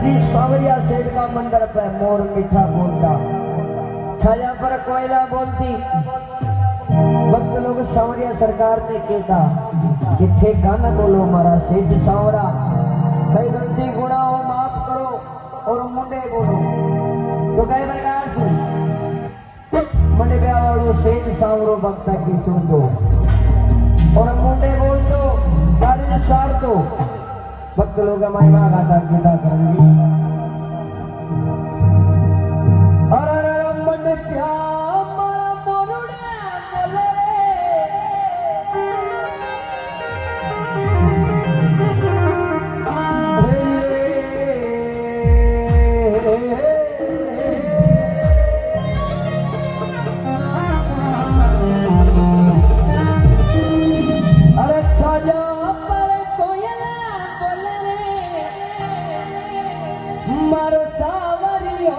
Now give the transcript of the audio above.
श्री सावरिया सेठ का मंदिर पे मोर मीठा बोलता, छाया पर कोयला बोलती। भक्त लोग सावरिया सरकार ने कहता कि थे गाना बोलो मारा सेठ सावरा, कई गलती गुणा हो माफ करो और मुंडे बोलो। तो कई प्रकार से मंडे ब्याह वालों सेठ सावरो भक्त की सुन दो और मुंडे बोल दो, गाड़ी सार दो। भक्त लोग महिमा गाता गीता करेंगे। और मंडे प्यार मारा मोरुड़े बोले मारो सावरियो